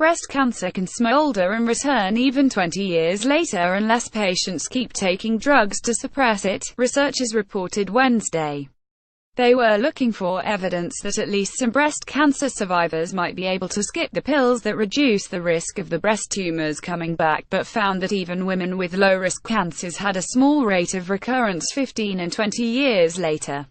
Breast cancer can smolder and return even 20 years later unless patients keep taking drugs to suppress it, researchers reported Wednesday. They were looking for evidence that at least some breast cancer survivors might be able to skip the pills that reduce the risk of the breast tumors coming back, but found that even women with low-risk cancers had a small rate of recurrence 15 and 20 years later.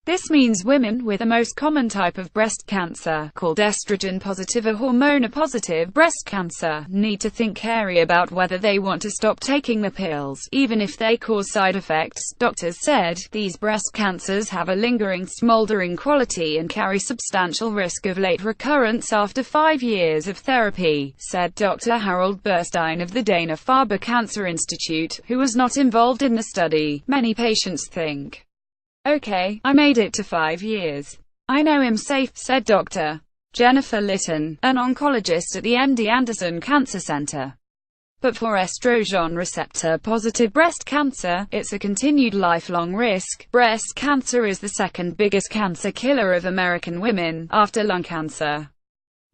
This means women with the most common type of breast cancer, called estrogen-positive or hormone-positive breast cancer, need to think carefully about whether they want to stop taking the pills, even if they cause side effects. Doctors said, these breast cancers have a lingering, smoldering quality and carry substantial risk of late recurrence after 5 years of therapy, said Dr. Harold Burstein of the Dana-Farber Cancer Institute, who was not involved in the study. Many patients think, "Okay, I made it to 5 years. I know I'm safe," said Dr. Jennifer Litton, an oncologist at the MD Anderson Cancer Center. But for estrogen receptor-positive breast cancer, it's a continued lifelong risk. Breast cancer is the second biggest cancer killer of American women, after lung cancer.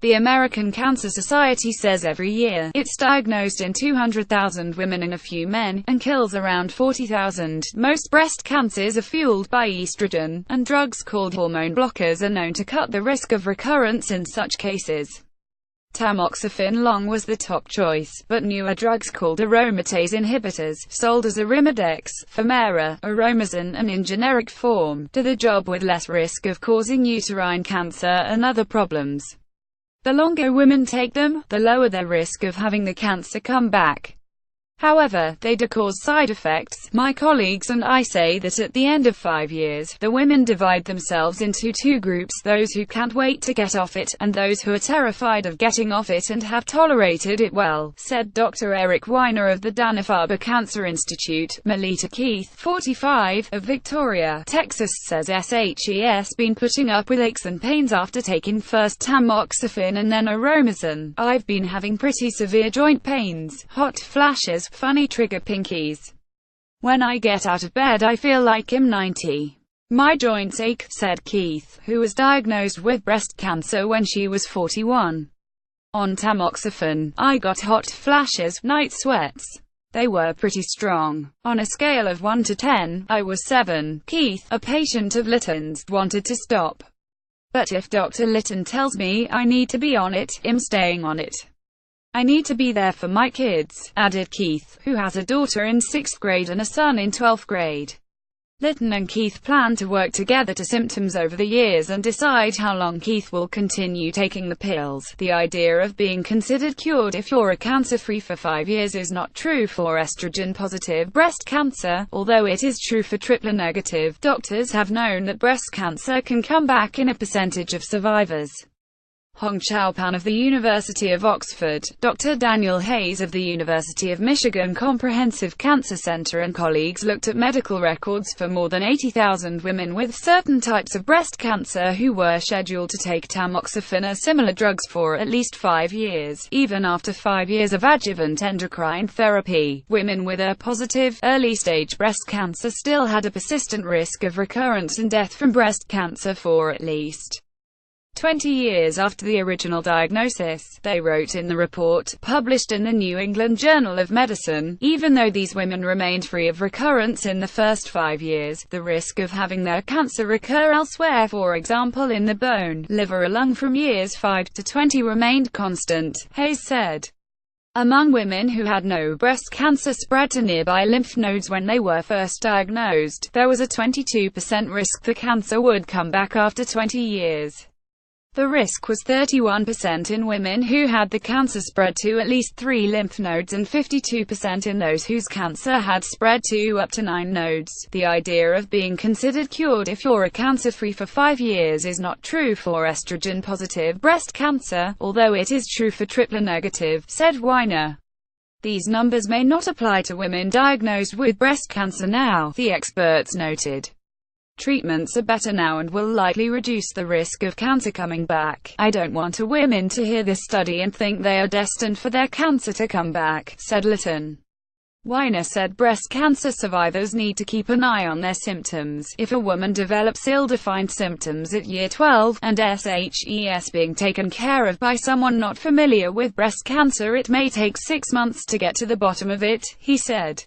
The American Cancer Society says every year, it's diagnosed in 200,000 women and a few men, and kills around 40,000. Most breast cancers are fueled by estrogen, and drugs called hormone blockers are known to cut the risk of recurrence in such cases. Tamoxifen long was the top choice, but newer drugs called aromatase inhibitors, sold as Arimidex, Femara, Aromazine and in generic form, do the job with less risk of causing uterine cancer and other problems. The longer women take them, the lower their risk of having the cancer come back. However, they do cause side effects. My colleagues and I say that at the end of 5 years, the women divide themselves into two groups: those who can't wait to get off it, and those who are terrified of getting off it and have tolerated it well, said Dr. Eric Weiner of the Dana-Farber Cancer Institute. Melita Keith, 45, of Victoria, Texas, says SHE's been putting up with aches and pains after taking first tamoxifen and then Aromazine. I've been having pretty severe joint pains, hot flashes, funny trigger pinkies. When I get out of bed I feel like I'm 90. My joints ache, said Keith, who was diagnosed with breast cancer when she was 41. On tamoxifen, I got hot flashes, night sweats. They were pretty strong. On a scale of 1 to 10, I was 7. Keith, a patient of Litton's, wanted to stop. But if Dr. Litton tells me I need to be on it, I'm staying on it. I need to be there for my kids, added Keith, who has a daughter in 6th grade and a son in 12th grade. Litton and Keith plan to work together to symptoms over the years and decide how long Keith will continue taking the pills. The idea of being considered cured if you're cancer-free for 5 years is not true for estrogen-positive breast cancer, although it is true for triple-negative. Doctors have known that breast cancer can come back in a percentage of survivors. Hong Xiaopan of the University of Oxford, Dr. Daniel Hayes of the University of Michigan Comprehensive Cancer Center and colleagues looked at medical records for more than 80,000 women with certain types of breast cancer who were scheduled to take tamoxifen or similar drugs for at least 5 years. Even after 5 years of adjuvant endocrine therapy, women with a positive, early-stage breast cancer still had a persistent risk of recurrence and death from breast cancer for at least 20 years after the original diagnosis, they wrote in the report, published in the New England Journal of Medicine. Even though these women remained free of recurrence in the first 5 years, the risk of having their cancer recur elsewhere, for example in the bone, liver or lung, from years 5 to 20 remained constant, Hayes said. Among women who had no breast cancer spread to nearby lymph nodes when they were first diagnosed, there was a 22% risk the cancer would come back after 20 years. The risk was 31% in women who had the cancer spread to at least 3 lymph nodes and 52% in those whose cancer had spread to up to 9 nodes. The idea of being considered cured if you're cancer-free for 5 years is not true for estrogen-positive breast cancer, although it is true for triple-negative, said Weiner. These numbers may not apply to women diagnosed with breast cancer now, the experts noted. Treatments are better now and will likely reduce the risk of cancer coming back. I don't want women to hear this study and think they are destined for their cancer to come back, said Litton. Weiner said breast cancer survivors need to keep an eye on their symptoms. If a woman develops ill-defined symptoms at year 12, and SHES being taken care of by someone not familiar with breast cancer, it may take 6 months to get to the bottom of it, he said.